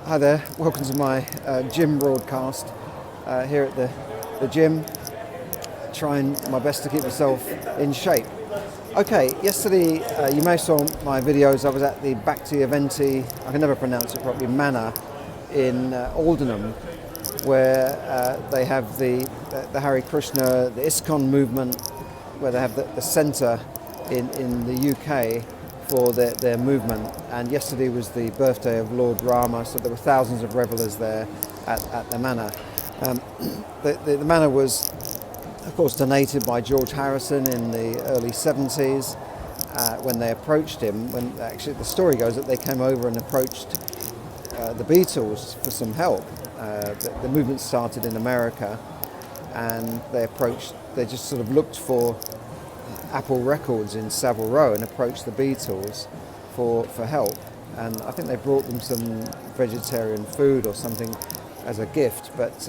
Hi there, welcome to my gym broadcast here at the gym, trying my best to keep myself in shape. Okay, yesterday you may have saw my videos. I was at the Bhakti Eventi, I can never pronounce it properly, Manor in Aldenham, where they have the Hare Krishna, the ISKCON movement, where they have the centre in the UK for their movement. And yesterday was the birthday of Lord Rama, so there were thousands of revellers there at the manor. The manor was, of course, donated by George Harrison in the early 70s when they approached him. When actually the story goes that they came over and approached the Beatles for some help. The movement started in America, and they just sort of looked for Apple Records in Savile Row and approached the Beatles for help. And I think they brought them some vegetarian food or something as a gift, but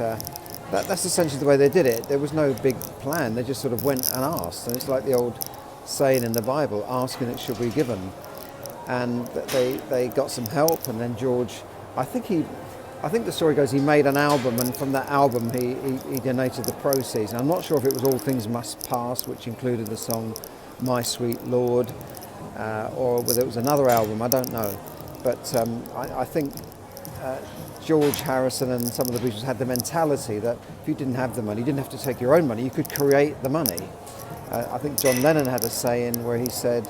that's essentially the way they did it. There was no big plan, they just sort of went and asked. And it's like the old saying in the Bible, ask and it shall be given. And they got some help, and then George, I think the story goes he made an album, and from that album he donated the proceeds. And I'm not sure if it was All Things Must Pass, which included the song My Sweet Lord, or whether it was another album, I don't know. But I think George Harrison and some of the Beatles had the mentality that if you didn't have the money, you didn't have to take your own money, you could create the money. I think John Lennon had a saying where he said,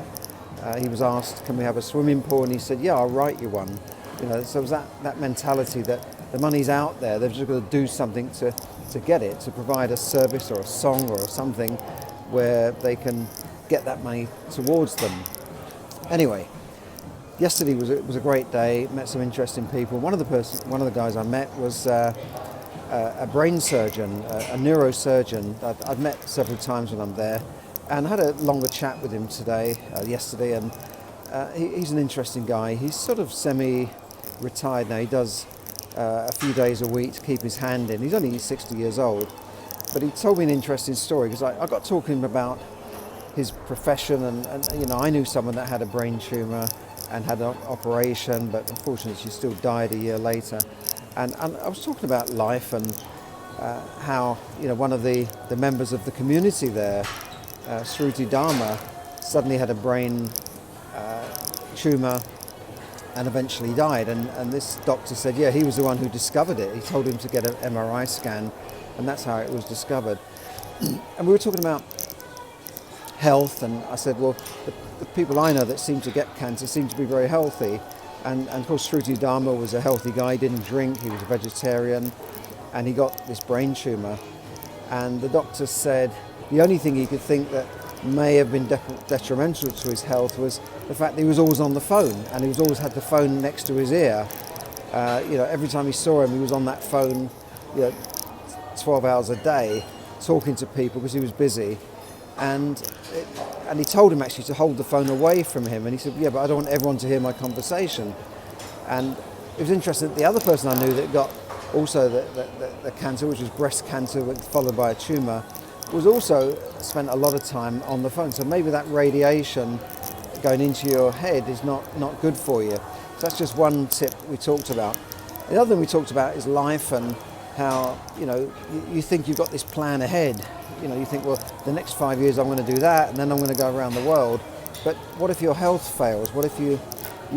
he was asked, can we have a swimming pool? And he said, yeah, I'll write you one. So it was that mentality that the money's out there, they've just got to do something to get it, to provide a service or a song or something where they can get that money towards them. Anyway, yesterday was a great day, met some interesting people. One of the guys I met was a brain surgeon, a neurosurgeon that I've met several times when I'm there, and I had a longer chat with him yesterday, and he's an interesting guy. He's sort of semi-retired now. He does a few days a week to keep his hand in. He's only 60 years old, but he told me an interesting story because I got talking to him about his profession, and I knew someone that had a brain tumour and had an operation, but unfortunately she still died a year later. And I was talking about life and how one of the members of the community there, Shruti Dharma, suddenly had a brain tumour and eventually died. And this doctor said, yeah, he was the one who discovered it. He told him to get an MRI scan, and that's how it was discovered. And we were talking about health, and I said, well, the people I know that seem to get cancer seem to be very healthy. And of course, Shruti Dharma was a healthy guy. He didn't drink, he was a vegetarian, and he got this brain tumour. And the doctor said the only thing he could think that may have been detrimental to his health was the fact that he was always on the phone, and he was always had the phone next to his ear. Every time he saw him, he was on that phone 12 hours a day talking to people because he was busy. And he told him actually to hold the phone away from him, and he said, yeah, but I don't want everyone to hear my conversation. And it was interesting that the other person I knew that got also the cancer, which was breast cancer followed by a tumour, was also spent a lot of time on the phone. So maybe that radiation going into your head is not good for you. So that's just one tip we talked about. The other thing we talked about is life, and how you think you've got this plan ahead. You think, well, the next 5 years I'm going to do that, and then I'm going to go around the world. But what if your health fails? What if you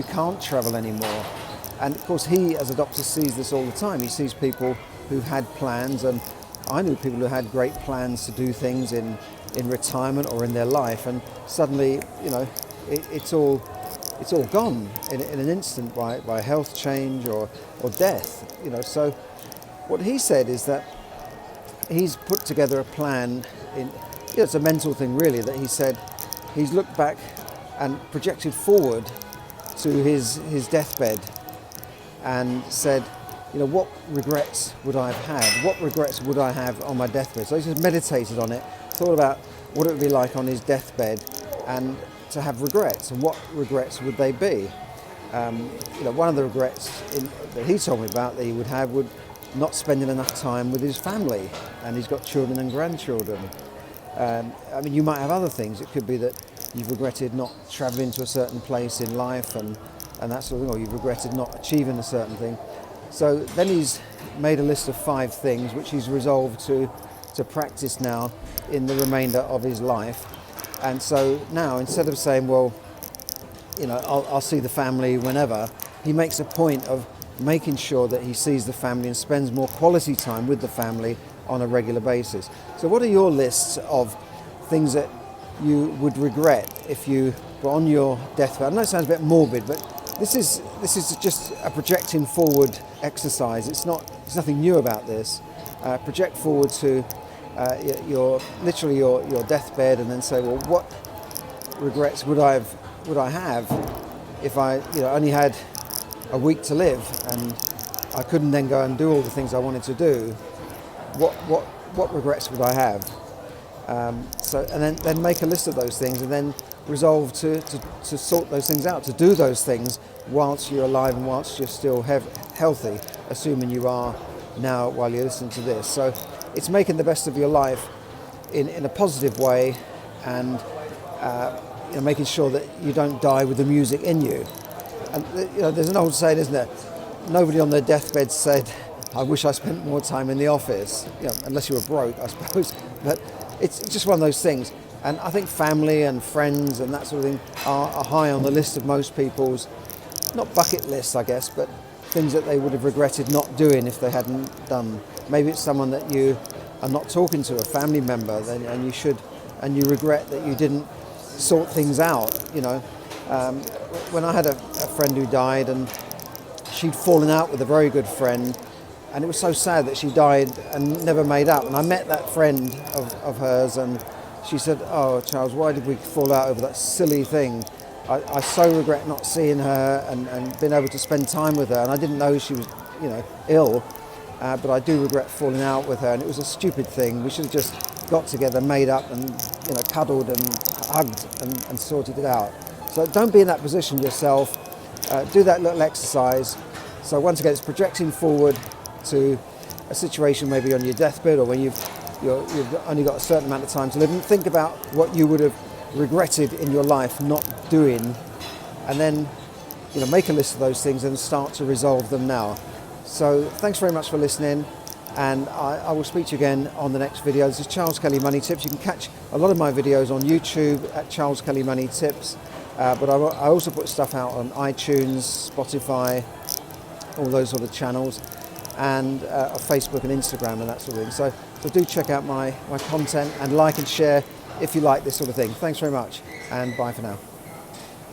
can't travel anymore? And of course, he, as a doctor, sees this all the time. He sees people who had plans, and I knew people who had great plans to do things in retirement or in their life, and suddenly, it's all gone in an instant by health change or death. So what he said is that he's put together a plan. It's a mental thing, really. That he said he's looked back and projected forward to his deathbed and said, what regrets would I have had? What regrets would I have on my deathbed? So he just meditated on it, thought about what it would be like on his deathbed and to have regrets, and what regrets would they be? One of the regrets that he told me about that he would have would not spending enough time with his family, and he's got children and grandchildren. You might have other things. It could be that you've regretted not travelling to a certain place in life and that sort of thing, or you've regretted not achieving a certain thing. So then he's made a list of 5 things which he's resolved to practice now in the remainder of his life. And so now, instead of saying, well, I'll see the family whenever, he makes a point of making sure that he sees the family and spends more quality time with the family on a regular basis. So what are your lists of things that you would regret if you were on your deathbed? I know it sounds a bit morbid, but this is just a projecting forward exercise. It's nothing new about this. Project forward to your deathbed, and then say, well, what regrets would I have if I only had a week to live and I couldn't then go and do all the things I wanted to do? What regrets would I have? And then make a list of those things, and then resolve to sort those things out, to do those things whilst you're alive and whilst you're still healthy, assuming you are now while you're listening to this. So it's making the best of your life in a positive way, and making sure that you don't die with the music in you. And there's an old saying, isn't there? Nobody on their deathbed said, I wish I spent more time in the office, unless you were broke, I suppose. But it's just one of those things. And I think family and friends and that sort of thing are high on the list of most people's, not bucket lists, I guess, but things that they would have regretted not doing if they hadn't done. Maybe it's someone that you are not talking to, a family member, and you regret that you didn't sort things out. When I had a friend who died, and she'd fallen out with a very good friend, and it was so sad that she died and never made up. And I met that friend of hers, and she said, "Oh, Charles, why did we fall out over that silly thing? I so regret not seeing her and being able to spend time with her. And I didn't know she was, ill, but I do regret falling out with her. And it was a stupid thing. We should have just got together, made up, and cuddled and hugged and sorted it out." So don't be in that position yourself. Do that little exercise. So once again, it's projecting forward to a situation maybe on your deathbed, or when you've only got a certain amount of time to live, and think about what you would have regretted in your life not doing, and then make a list of those things and start to resolve them now. So thanks very much for listening, and I will speak to you again on the next video. This is Charles Kelly Money Tips. You can catch a lot of my videos on YouTube at Charles Kelly Money Tips, but I also put stuff out on iTunes, Spotify, all those sort of channels, and Facebook and Instagram and that sort of thing. So do check out my content, and like and share if you like this sort of thing. Thanks very much, and bye for now.